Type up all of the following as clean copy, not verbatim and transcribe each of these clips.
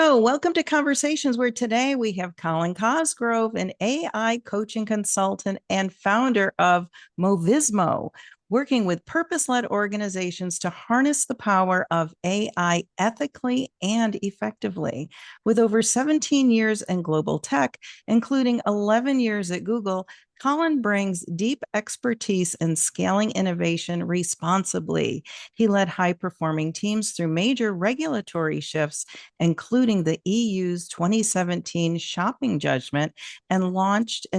Hello, welcome to Conversations, where today we have Colin Cosgrove, an AI coaching consultant and founder of Movismo, working with purpose-led organizations to harness the power of AI ethically and effectively. With over 17 years in global tech, including 11 years at Google, Colin brings deep expertise in scaling innovation responsibly. He led high-performing teams through major regulatory shifts, including the EU's 2017 shopping judgment, and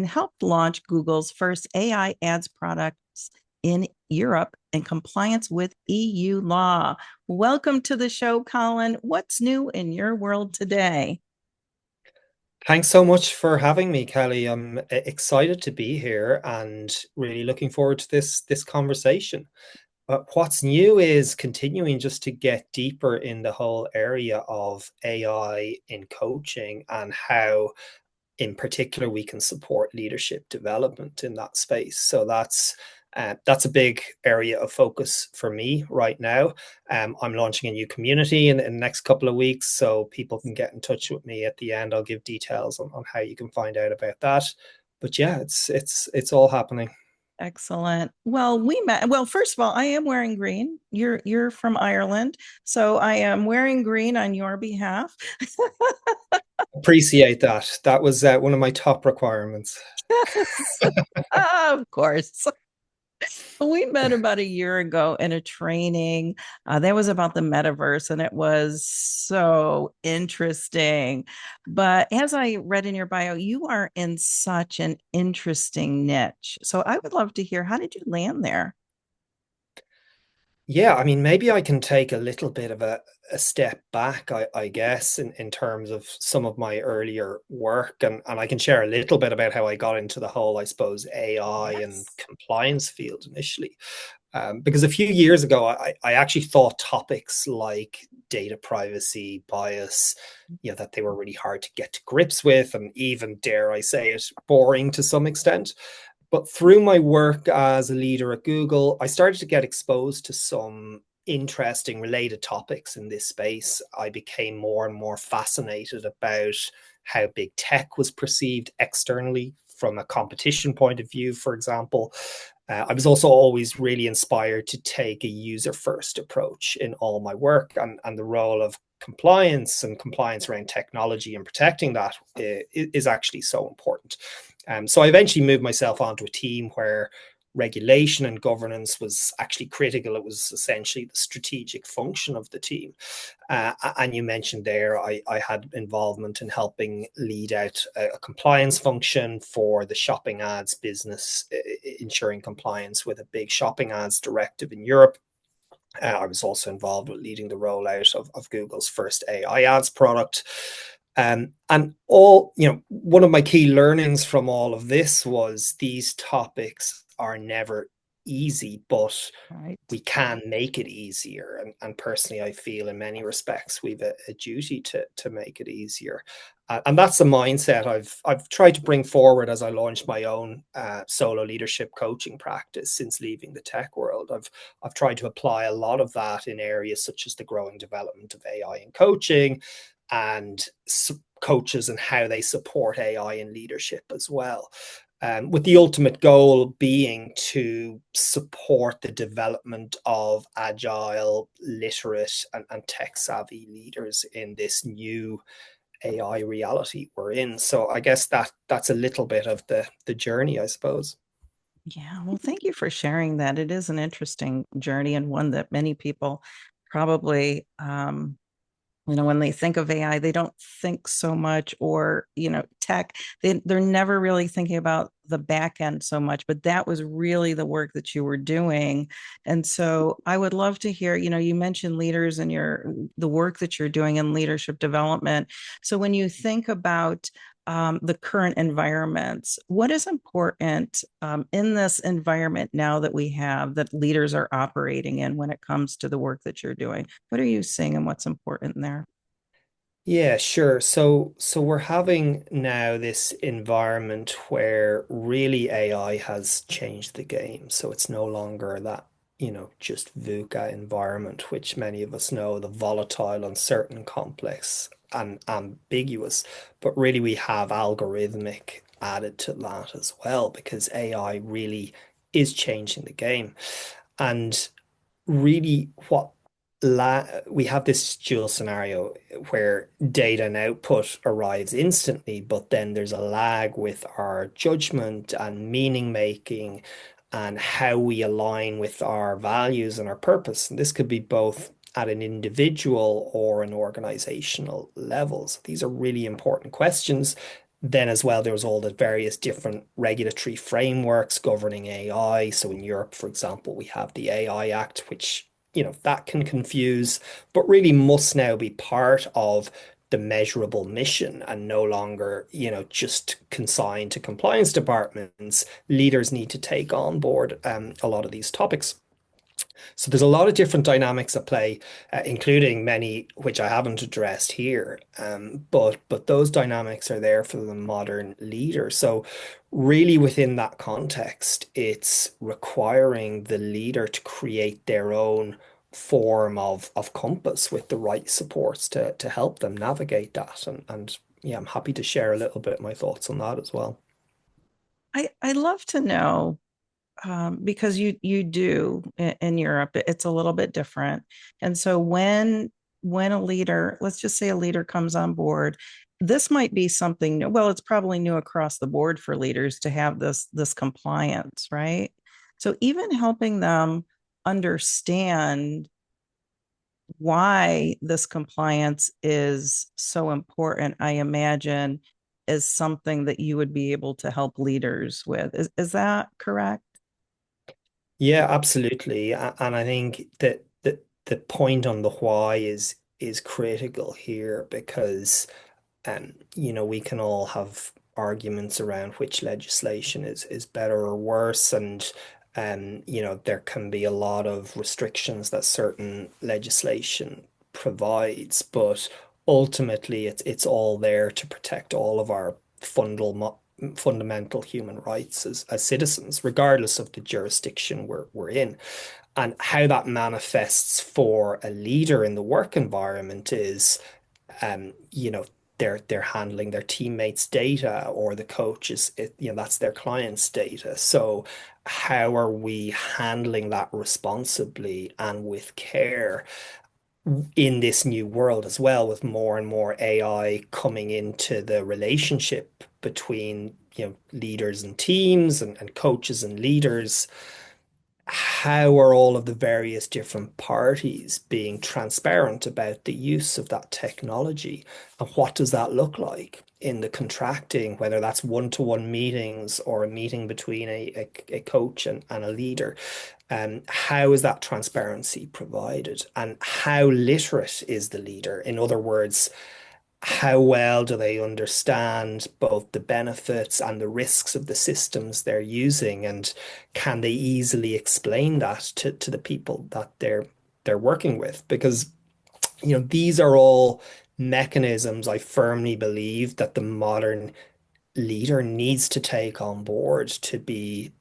helped launch Google's first AI ads products in Europe in compliance with EU law. Welcome to the show, Colin. What's new in your world today? Thanks so much for having me, Kelly. I'm excited to be here and really looking forward to this conversation. What's new is continuing just to get deeper in the whole area of AI in coaching and how, in particular, we can support leadership development in that space. So that's a big area of focus for me right now. I'm launching a new community in the next couple of weeks, so people can get in touch with me at the end. I'll give details on how you can find out about that. But yeah, it's all happening. Excellent. Well, we met. Well, first of all, I am wearing green. You're from Ireland, so I am wearing green on your behalf. Appreciate that. That was one of my top requirements. Yes, of course. We met about a year ago in a training that was about the metaverse, and it was so interesting. But as I read in your bio, you are in such an interesting niche. So I would love to hear, how did you land there? Yeah, I mean, maybe I can take a little bit of a step back, I guess, in terms of some of my earlier work, and I can share a little bit about how I got into the whole, I suppose, AI and Yes. compliance field initially. Because a few years ago, I actually thought topics like data privacy, bias, that they were really hard to get to grips with, and even, dare I say it, boring to some extent. But through my work as a leader at Google, I started to get exposed to some interesting related topics in this space. I became more and more fascinated about how big tech was perceived externally from a competition point of view, for example. I was also always really inspired to take a user first approach in all my work, and the role of compliance and compliance around technology and protecting that is actually so important. So I eventually moved myself onto a team where regulation and governance was actually critical. It was essentially the strategic function of the team. And you mentioned there, I had involvement in helping lead out a compliance function for the shopping ads business, ensuring compliance with a big shopping ads directive in Europe. I was also involved with leading the rollout of Google's first AI ads product. And one of my key learnings from all of this was these topics are never easy, but Right. we can make it easier. And personally, I feel in many respects we've a duty to make it easier. And that's the mindset I've tried to bring forward as I launched my own solo leadership coaching practice since leaving the tech world. I've tried to apply a lot of that in areas such as the growing development of AI in coaching and coaches and how they support AI in leadership as well. With the ultimate goal being to support the development of agile, literate, and tech savvy leaders in this new AI reality we're in. So I guess that's a little bit of the journey, I suppose. Yeah, well, thank you for sharing that. It is an interesting journey, and one that many people probably, when they think of AI, they don't think so much, or, tech, they're never really thinking about the back end so much, but that was really the work that you were doing. And so I would love to hear, you mentioned leaders and the work that you're doing in leadership development. So when you think about the current environments, what is important in this environment now that we have, that leaders are operating in, when it comes to the work that you're doing? What are you seeing and what's important in there? Yeah, sure. So we're having now this environment where really AI has changed the game. So it's no longer that, just VUCA environment, which many of us know, the volatile, uncertain, complex and ambiguous, but really we have algorithmic added to that as well because AI really is changing the game. And really we have this dual scenario where data and output arrives instantly, but then there's a lag with our judgment and meaning making and how we align with our values and our purpose. And this could be both at an individual or an organizational level. So these are really important questions. Then as well, there's all the various different regulatory frameworks governing AI. So in Europe, for example, we have the AI Act, which that can confuse, but really must now be part of the measurable mission and no longer, just consigned to compliance departments. Leaders need to take on board a lot of these topics. So there's a lot of different dynamics at play, including many which I haven't addressed here. But those dynamics are there for the modern leader. So really within that context, it's requiring the leader to create their own form of compass with the right supports to help them navigate that. And yeah, I'm happy to share a little bit my thoughts on that as well. I love to know because you do in Europe, it's a little bit different. And so when a leader, let's just say a leader comes on board, this might be something new. Well, it's probably new across the board for leaders to have this compliance, right? So even helping them understand why this compliance is so important, I imagine, is something that you would be able to help leaders with. Is that correct? Yeah, absolutely. And I think that the point on the why is critical here because we can all have arguments around which legislation is better or worse, and there can be a lot of restrictions that certain legislation provides, but ultimately it's all there to protect all of our fundamental human rights as citizens, regardless of the jurisdiction we're in. And how that manifests for a leader in the work environment is you know, they're handling their teammates' data or the coaches, that's their clients' data. So how are we handling that responsibly and with care in this new world as well, with more and more AI coming into the relationship between, leaders and teams and coaches and leaders? How are all of the various different parties being transparent about the use of that technology? And what does that look like in the contracting, whether that's one-to-one meetings or a meeting between a coach and a leader? How is that transparency provided? And how literate is the leader? In other words, how well do they understand both the benefits and the risks of the systems they're using, and can they easily explain that to the people that they're working with? Because these are all mechanisms I firmly believe that the modern leader needs to take on board to be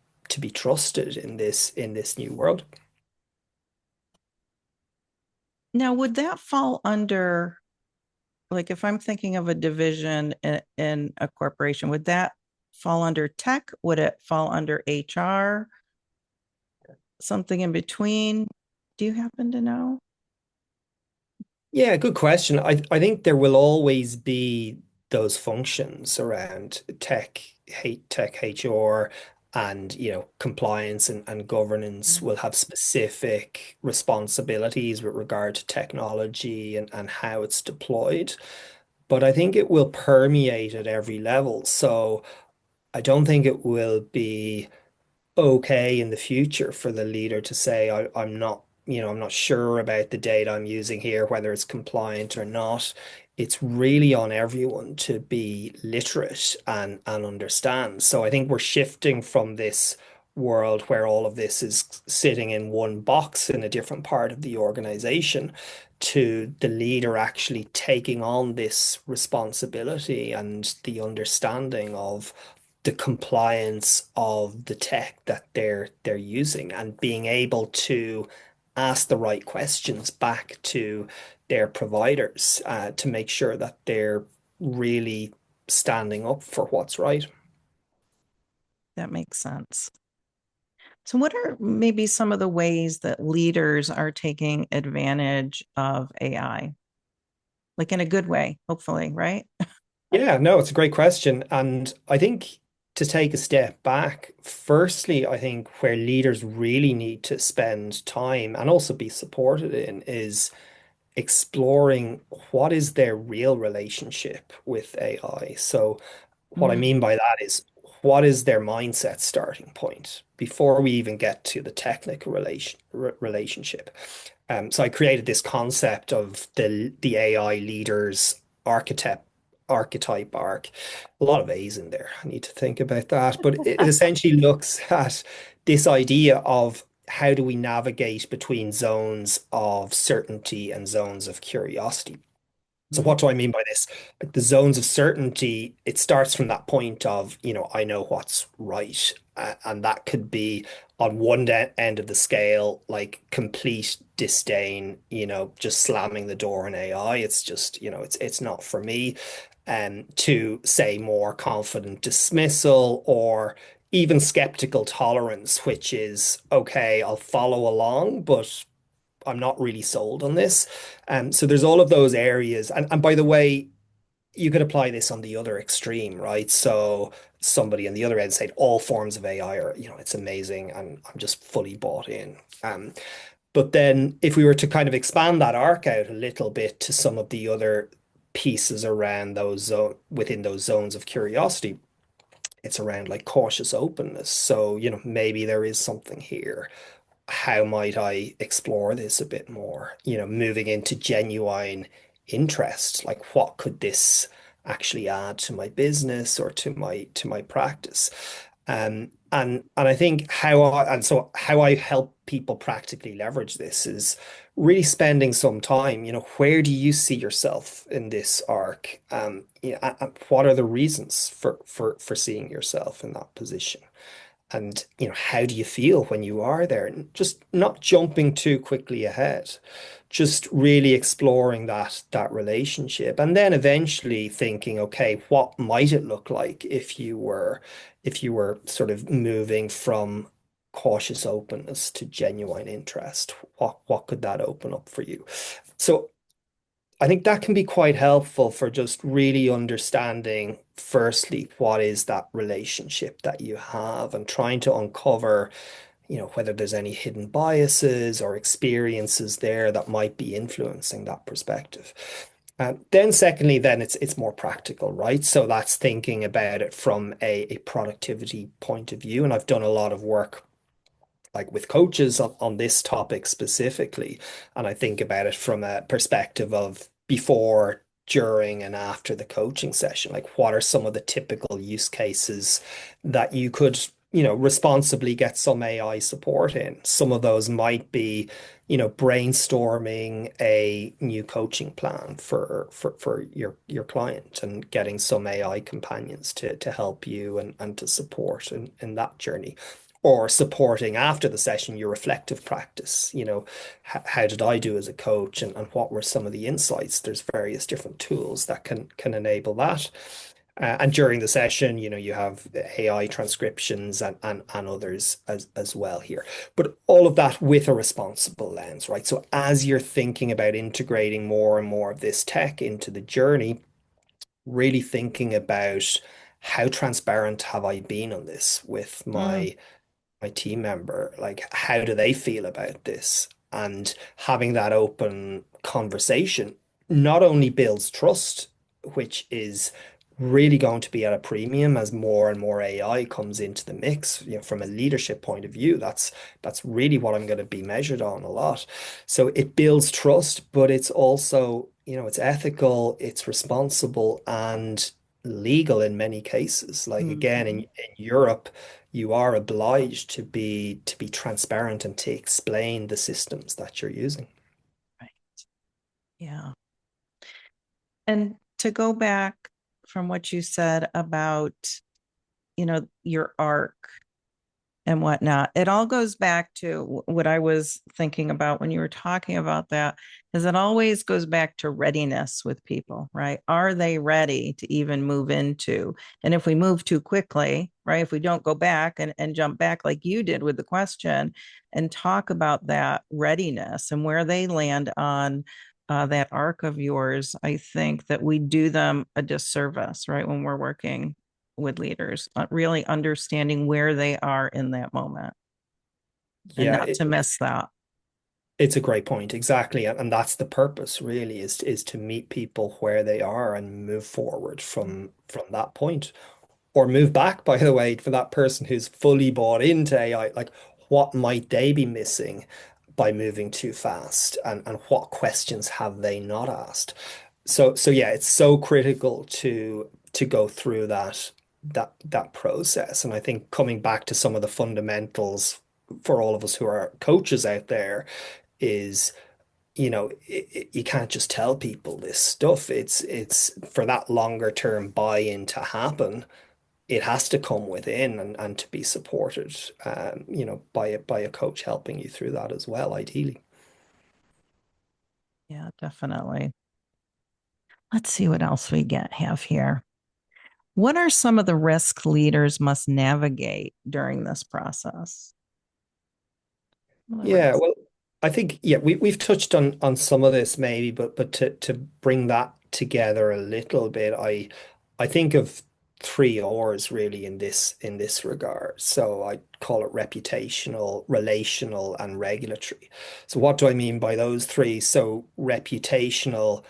trusted in this new world. Now, would that fall under, like, if I'm thinking of a division in a corporation, would that fall under tech? Would it fall under HR? Something in between? Do you happen to know? Yeah, good question. I think there will always be those functions around tech HR, and compliance and governance will have specific responsibilities with regard to technology and how it's deployed. But I think it will permeate at every level. So I don't think it will be okay in the future for the leader to say, I'm not sure about the data I'm using here, whether it's compliant or not. It's really on everyone to be literate and understand. So I think we're shifting from this world where all of this is sitting in one box in a different part of the organization to the leader actually taking on this responsibility and the understanding of the compliance of the tech that they're using and being able to ask the right questions back to their providers to make sure that they're really standing up for what's right. That makes sense. So, what are maybe some of the ways that leaders are taking advantage of AI? Like in a good way, hopefully, right? Yeah, no, it's a great question. And I think to take a step back, firstly, I think where leaders really need to spend time and also be supported in is exploring what is their real relationship with AI. So, what I Mm, mean by that is what is their mindset starting point before we even get to the technical relationship. So I created this concept of the AI leaders archetype arc. A lot of A's in there. I need to think about that. But it essentially looks at this idea of how do we navigate between zones of certainty and zones of curiosity. So mm, what do I mean by this? Like the zones of certainty, it starts from that point of, I know what's right. And that could be on one end of the scale, like complete disdain, just slamming the door on AI. It's just, it's not for me. To say more confident dismissal or even skeptical tolerance, which is okay, I'll follow along, but I'm not really sold on this. So there's all of those areas. And by the way, you could apply this on the other extreme, right? So somebody on the other end said all forms of AI are, it's amazing and I'm just fully bought in. But then if we were to kind of expand that arc out a little bit to some of the other pieces around within those zones of curiosity, it's around like cautious openness. So, maybe there is something here. How might I explore this a bit more? Moving into genuine interest, like what could this actually add to my business or to my practice? And I think how I help people practically leverage this is really spending some time, where do you see yourself in this arc? And what are the reasons for seeing yourself in that position? And how do you feel when you are there? And just not jumping too quickly ahead, just really exploring that relationship, and then eventually thinking, okay, what might it look like if you were sort of moving from cautious openness to genuine interest? What could that open up for you? So I think that can be quite helpful for just really understanding, firstly, what is that relationship that you have and trying to uncover, whether there's any hidden biases or experiences there that might be influencing that perspective. Then secondly, then it's more practical, right? So that's thinking about it from a productivity point of view. And I've done a lot of work like with coaches on this topic specifically. And I think about it from a perspective of before, during, and after the coaching session. Like, what are some of the typical use cases that you could, responsibly get some AI support in? Some of those might be, brainstorming a new coaching plan for your client and getting some AI companions to help you and to support in that journey, or supporting after the session your reflective practice. How did I do as a coach, and what were some of the insights? There's various different tools that can enable that. And during the session, you have AI transcriptions and others as well here. But all of that with a responsible lens, right? So as you're thinking about integrating more and more of this tech into the journey, really thinking about how transparent have I been on this with mm, my team member, like how do they feel about this? And having that open conversation not only builds trust, which is really going to be at a premium as more and more AI comes into the mix. From a leadership point of view, that's really what I'm going to be measured on a lot. So it builds trust, but it's also, it's ethical, it's responsible, and legal in many cases. Like again, in mhm. Europe, you are obliged to be transparent and to explain the systems that you're using. Right. Yeah. And to go back from what you said about, your arc and whatnot. It all goes back to what I was thinking about when you were talking about that, is it always goes back to readiness with people, right? Are they ready to even move into? And if we move too quickly, right, if we don't go back and jump back like you did with the question and talk about that readiness and where they land on that arc of yours, I think that we do them a disservice, right, when we're working with leaders, really understanding where they are in that moment and Yeah, not to miss that. it's a great point. Exactly. And that's the purpose really is to meet people where they are and move forward from that point. Or move back, by the way, for that person who's fully bought into AI, like what might they be missing by moving too fast and what questions have they not asked? So yeah, it's so critical to go through that process. And I think coming back to some of the fundamentals for all of us who are coaches out there is, you can't just tell people this stuff. It's for that longer term buy-in to happen, it has to come within and to be supported, by a coach helping you through that as well, ideally. Yeah, definitely. Let's see what else we get have here. What are some of the risks leaders must navigate during this process? Yeah, well, I think we've touched on some of this maybe, but to bring that together a little bit, I think of three R's really in this regard. So I call it reputational, relational, and regulatory. So what do I mean by those three? So reputational,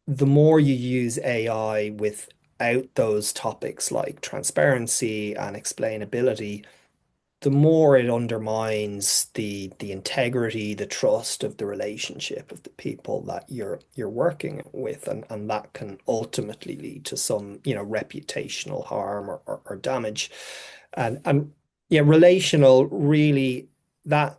the more you use AI without those topics like transparency and explainability, the more it undermines the integrity, the trust of the relationship of the people that you're working with, and that can ultimately lead to some, reputational harm or damage. And yeah, relational really, that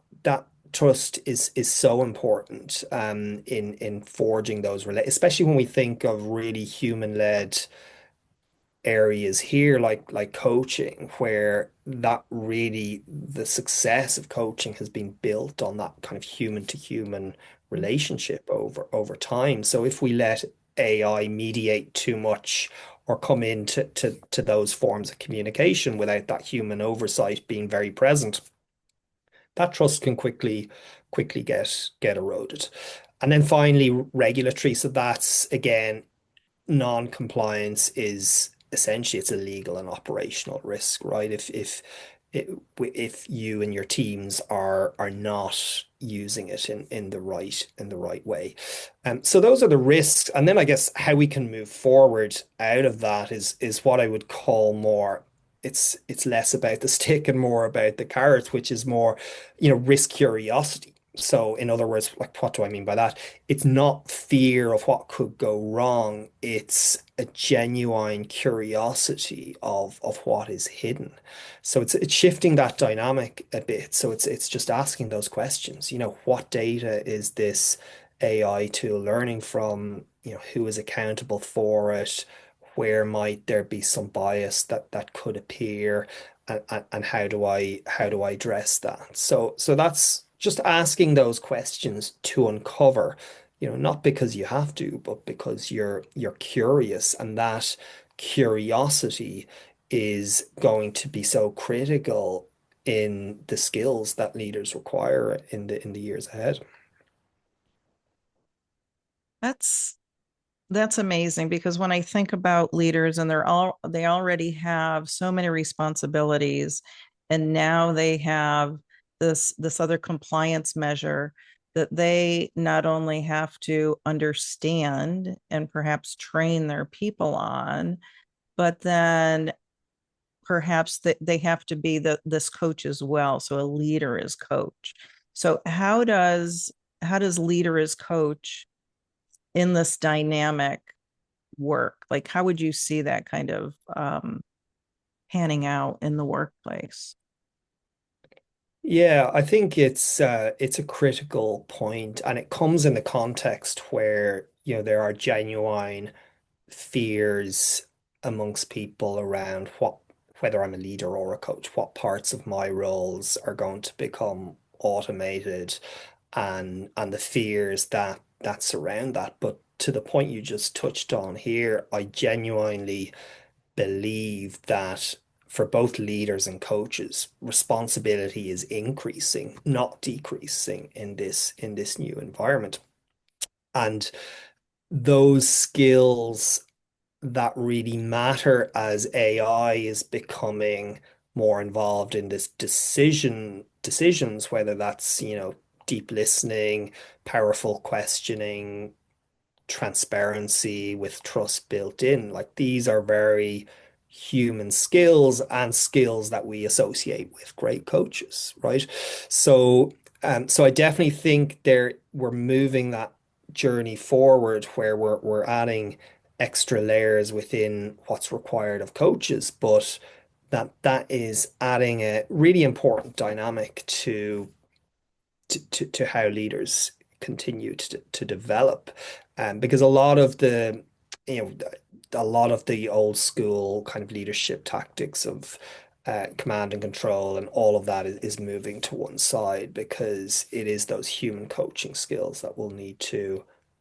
trust is so important in forging those especially when we think of really human-led areas here like coaching, where that really the success of coaching has been built on that kind of human to human relationship over time. So if we let AI mediate too much or come into to those forms of communication without that human oversight being very present, that trust can quickly get eroded. And then finally, regulatory. So that's again, non-compliance is essentially, it's a legal and operational risk, right? If you and your teams are not using it in the right way. So those are the risks. And then I guess how we can move forward out of that is what I would call more, it's less about the stick and more about the carrot, which is more, risk curiosity. So in other words, like what do I mean by that? It's not fear of what could go wrong. It's a genuine curiosity of what is hidden. So it's shifting that dynamic a bit. So it's just asking those questions. What data is this AI tool learning from? Who is accountable for it? Where might there be some bias that could appear? And how do I address that? So that's just asking those questions to uncover, not because you have to, but because you're curious, and that curiosity is going to be so critical in the skills that leaders require in the years ahead. That's That's amazing because when I think about leaders and they already have so many responsibilities, and now they have this other compliance measure that they not only have to understand and perhaps train their people on, but then perhaps they have to be this coach as well. So a leader is coach. So how does leader as coach in this dynamic work? Like, how would you see that kind of panning out in the workplace? Yeah, I think it's a critical point, and it comes in the context where, there are genuine fears amongst people around what whether I'm a leader or a coach, what parts of my roles are going to become automated, and the fears that surround that. But to the point you just touched on here, I genuinely believe that for both leaders and coaches, responsibility is increasing, not decreasing in this new environment. And those skills that really matter as AI is becoming more involved in this decisions, whether that's, deep listening, powerful questioning, transparency with trust built in. Like these are very human skills and skills that we associate with great coaches, right? So, so I definitely think we're moving that journey forward where we're adding extra layers within what's required of coaches, but that is adding a really important dynamic to how leaders continue to develop. Because a lot of you know, a lot of the old school kind of leadership tactics of command and control and all of that is moving to one side, because it is those human coaching skills that will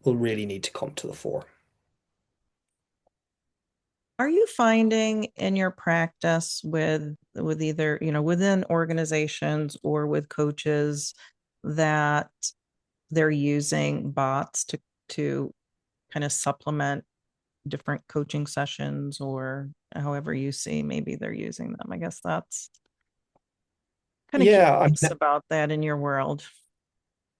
really need to come to the fore. Are you finding in your practice with either, within organizations or with coaches that they're using bots to kind of supplement different coaching sessions, or however you see maybe they're using them? I guess that's kind of Yeah, curious about that in your world.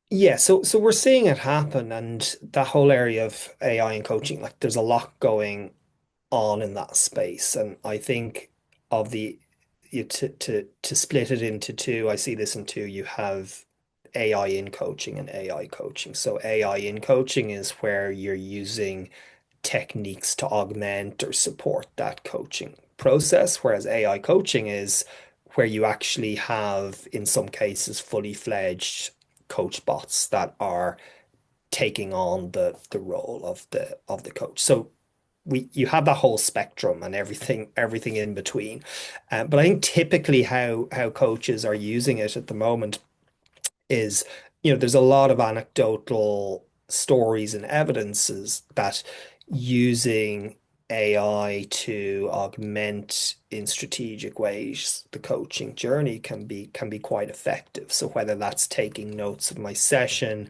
yeah, so we're seeing it happen, and that whole area of AI and coaching, like there's a lot going on in that space. And I think of the to split it into two, I see this in two. You have AI in coaching and AI coaching. So AI in coaching is where you're using techniques to augment or support that coaching process, whereas AI coaching is where you actually have, in some cases, fully fledged coach bots that are taking on the role of the coach. So you have that whole spectrum and everything in between. But I think typically how coaches are using it at the moment is, there's a lot of anecdotal stories and evidences that using AI to augment in strategic ways the coaching journey can be quite effective. So whether that's taking notes of my session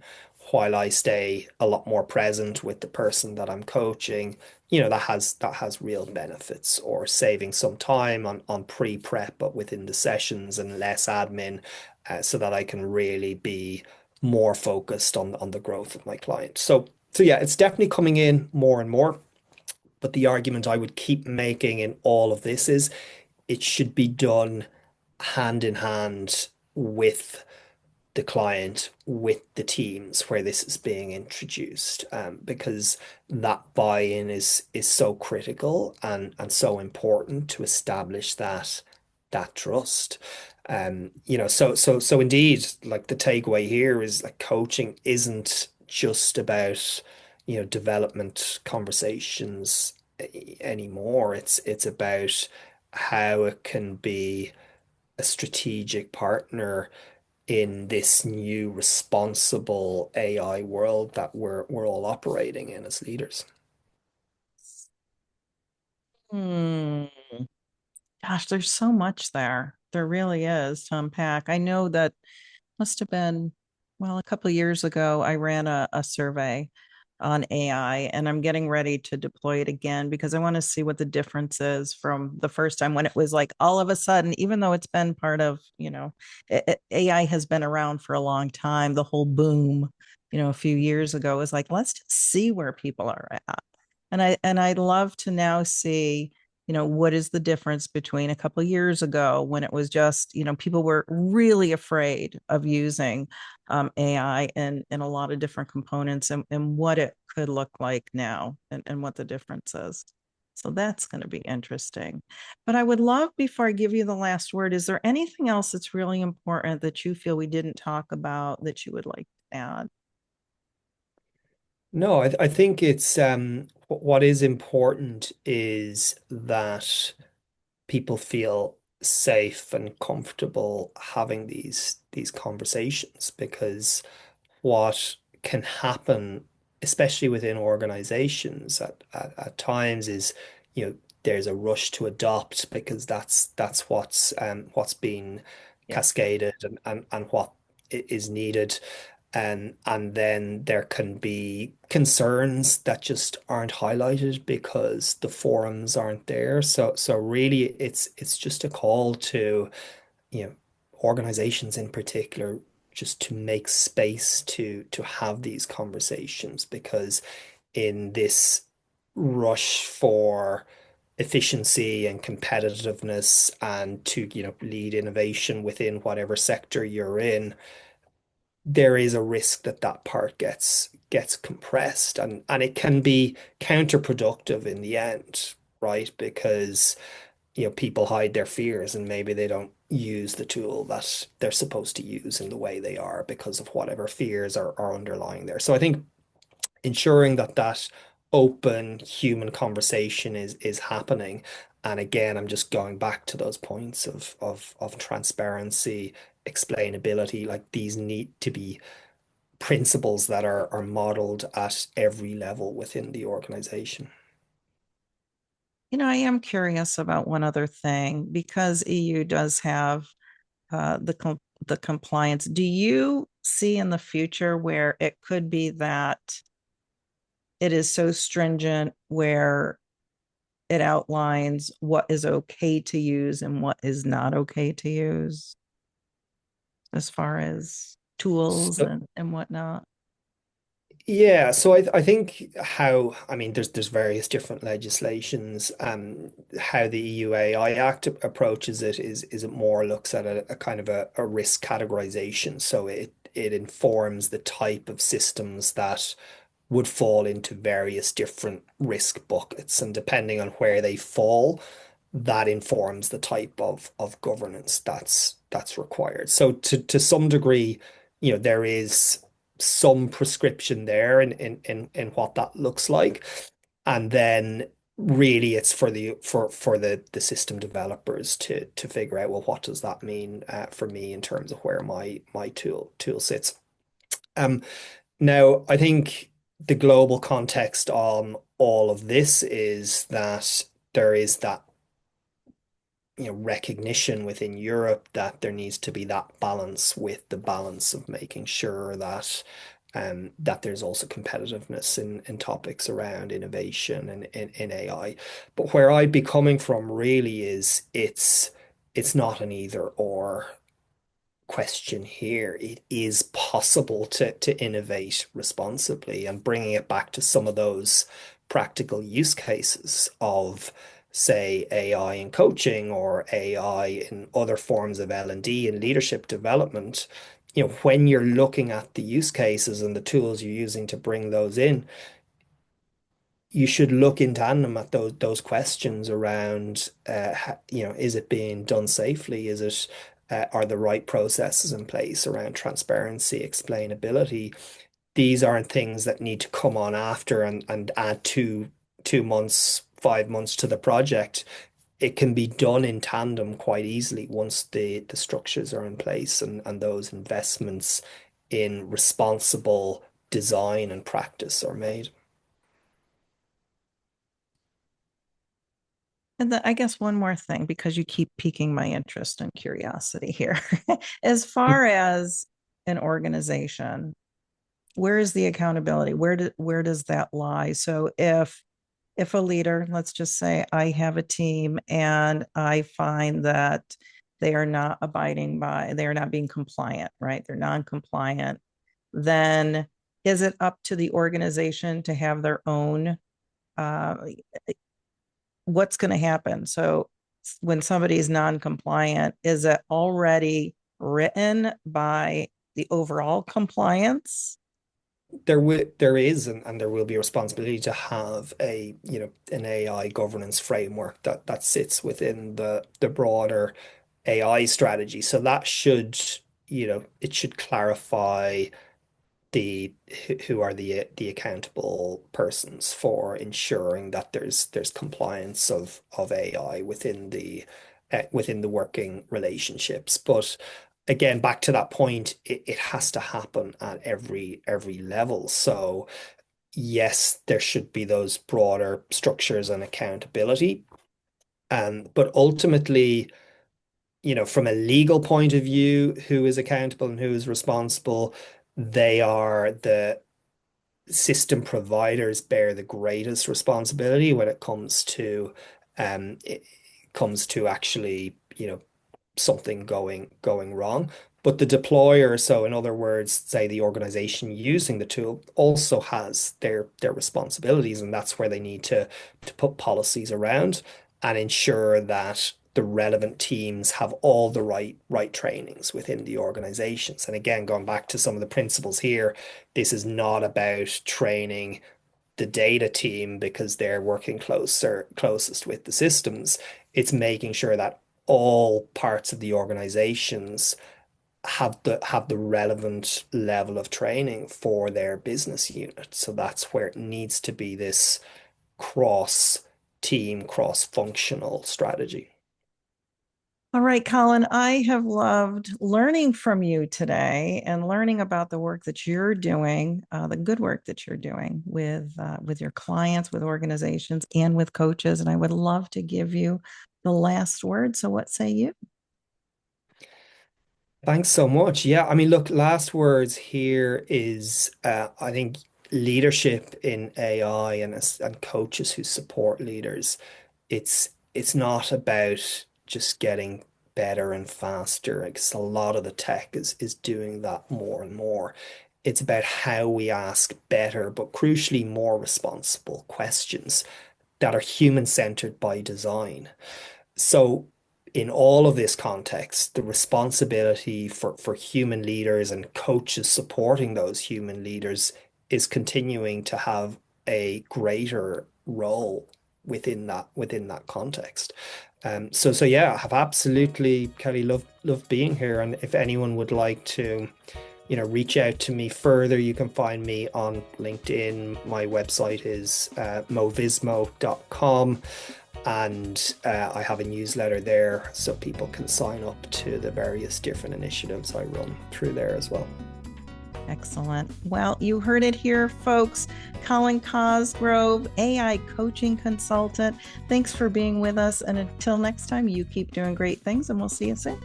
while I stay a lot more present with the person that I'm coaching, that has real benefits, or saving some time on pre-prep but within the sessions and less admin, so that I can really be more focused on the growth of my client. So yeah, it's definitely coming in more and more. But the argument I would keep making in all of this is it should be done hand in hand with the client, with the teams where this is being introduced, because that buy-in is so critical and so important to establish that trust. So indeed, like the takeaway here is like coaching isn't just about, development conversations anymore. It's about how it can be a strategic partner in this new responsible AI world that we're all operating in as leaders. Hmm. Gosh, there's so much there. There really is to unpack. I know that must have been, well, a couple of years ago, I ran a survey on AI, and I'm getting ready to deploy it again because I want to see what the difference is from the first time, when it was like all of a sudden, even though it's been part of, AI has been around for a long time, the whole boom, a few years ago was like, let's just see where people are at. And I'd love to now see, what is the difference between a couple of years ago when it was just, people were really afraid of using AI in a lot of different components, and what it could look like now, and what the difference is. So that's going to be interesting. But I would love, before I give you the last word, is there anything else that's really important that you feel we didn't talk about that you would like to add? No, I think it's what is important is that people feel safe and comfortable having these conversations, because what can happen, especially within organizations at times, is, you know, there's a rush to adopt because that's what's been Yeah. cascaded, and what is needed. And then there can be concerns that just aren't highlighted because the forums aren't there. So really it's just a call to, you know, organizations in particular, just to make space to have these conversations, because in this rush for efficiency and competitiveness and to, you know, lead innovation within whatever sector you're in, there is a risk that that part gets compressed, and it can be counterproductive in the end, right? Because, you know, people hide their fears and maybe they don't use the tool that they're supposed to use in the way they are because of whatever fears are underlying there. So I think ensuring that that open human conversation is happening. And again, I'm just going back to those points of transparency, explainability. Like, these need to be principles that are modeled at every level within the organization. I am curious about one other thing because EU does have the compliance. Do you see in the future where it could be that it is so stringent where it outlines what is okay to use and what is not okay to use as far as tools So and whatnot? yeah, so I think how, I mean, there's various different legislations. How the EU AI Act approaches it is it more looks at a kind of a risk categorization. So it informs the type of systems that would fall into various different risk buckets, and depending on where they fall, that informs the type of governance that's required. So to some degree, you know, there is some prescription there in what that looks like. And then really it's for the system developers to figure out, well, what does that mean for me in terms of where my tool sits. Um, Now, I think the global context on all of this is that there is that, you know, recognition within Europe that there needs to be that balance, with the balance of making sure that that there's also competitiveness in topics around innovation and in AI. But where I'd be coming from really is it's not an either or question here. It is possible to innovate responsibly, and bringing it back to some of those practical use cases of, say, AI in coaching or AI in other forms of L&D and leadership development. You know, when you're looking at the use cases and the tools you're using to bring those in, you should look in tandem at those questions around, you know, is it being done safely? Is it are the right processes in place around transparency, explainability? These aren't things that need to come on after and add 2 months, 5 months to the project. It can be done in tandem quite easily once the structures are in place, and those investments in responsible design and practice are made. And I guess one more thing, because you keep piquing my interest and curiosity here. As far as an organization, where is the accountability? Where does that lie? So if a leader, let's just say I have a team and I find that they are not being compliant, right? They're non-compliant, then is it up to the organization to have their own uh, what's going to happen? So when somebody is non-compliant, is it already written by the overall compliance? There is, and there will be a responsibility to have a, you know, an AI governance framework that sits within the broader AI strategy. So that should, you know, it should clarify the who are the accountable persons for ensuring that there's compliance of AI within the working relationships. But again, back to that point, it has to happen at every level. So yes, there should be those broader structures and accountability. But ultimately, from a legal point of view, who is accountable and who is responsible, they are the system providers bear the greatest responsibility when it comes to actually, something going wrong. But the deployer, so in other words, say the organization using the tool also has their responsibilities, and that's where they need to put policies around and ensure that the relevant teams have all the right trainings within the organizations. And again, going back to some of the principles here, this is not about training the data team because they're working closest with the systems. It's making sure that all parts of the organizations have the relevant level of training for their business unit. So that's where it needs to be this cross team, cross functional strategy. All right, Colin, I have loved learning from you today and learning about the work that you're doing, the good work that you're doing with your clients, with organizations, and with coaches. And I would love to give you the last word. So, what say you? Thanks so much. Yeah, I mean, look, last words here is I think leadership in AI and coaches who support leaders. It's not about just getting better and faster, because a lot of the tech is doing that more and more. It's about how we ask better, but crucially more responsible questions that are human-centered by design. So in all of this context, the responsibility for human leaders and coaches supporting those human leaders is continuing to have a greater role within that context. So yeah, I have absolutely, Kelly, loved being here. And if anyone would like to, reach out to me further, you can find me on LinkedIn. My website is movismo.com. And I have a newsletter there so people can sign up to the various different initiatives I run through there as well. Excellent. Well, you heard it here, folks. Colin Cosgrove, AI coaching consultant. Thanks for being with us. And until next time, you keep doing great things, and we'll see you soon.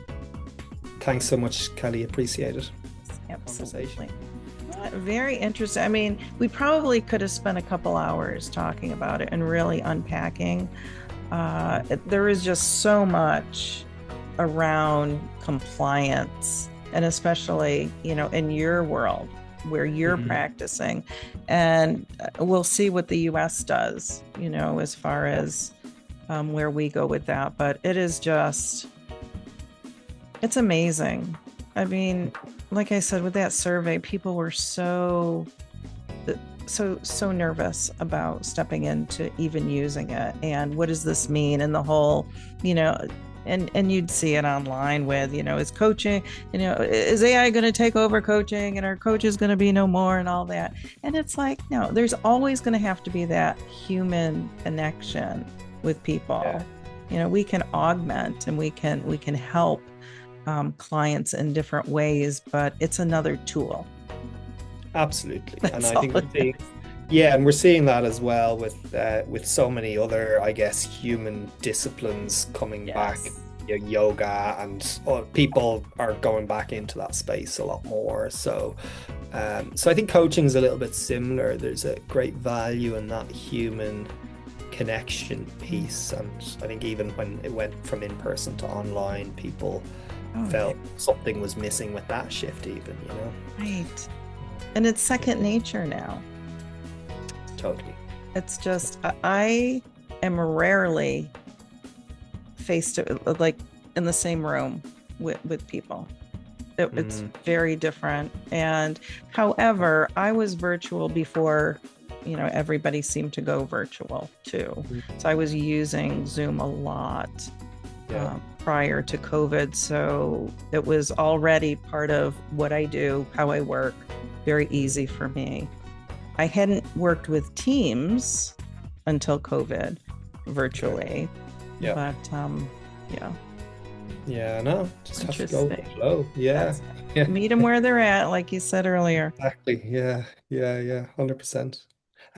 Thanks so much, Kelly. Appreciate it. Absolutely. Very interesting. I mean, we probably could have spent a couple hours talking about it and really unpacking. There is just so much around compliance, and especially, in your world where you're practicing. And we'll see what the US does, as far as where we go with that. But it's amazing. I mean, like I said, with that survey, people were so nervous about stepping into even using it. And what does this mean? And the whole, and you'd see it online with, is coaching, is AI going to take over coaching and our coach is going to be no more and all that. And it's like, no, there's always going to have to be that human connection with people. Yeah. We can augment and we can help clients in different ways, but it's another tool. Absolutely. And I think we're seeing that as well with so many other, I guess, human disciplines coming back, yoga, and people are going back into that space a lot more. So I think coaching is a little bit similar. There's a great value in that human connection piece. And I think even when it went from in-person to online, people felt something was missing with that shift even, Right. And it's second nature now. Totally. It's just, I am rarely like in the same room with people. It's very different. And however, I was virtual before, everybody seemed to go virtual too. So I was using Zoom a lot. Prior to COVID. So it was already part of what I do, how I work, very easy for me. I hadn't worked with teams until COVID virtually, Yeah. but yeah, Yeah, no, just have to go with the flow. Yeah. meet them where they're at, like you said earlier. Exactly. Yeah. 100%.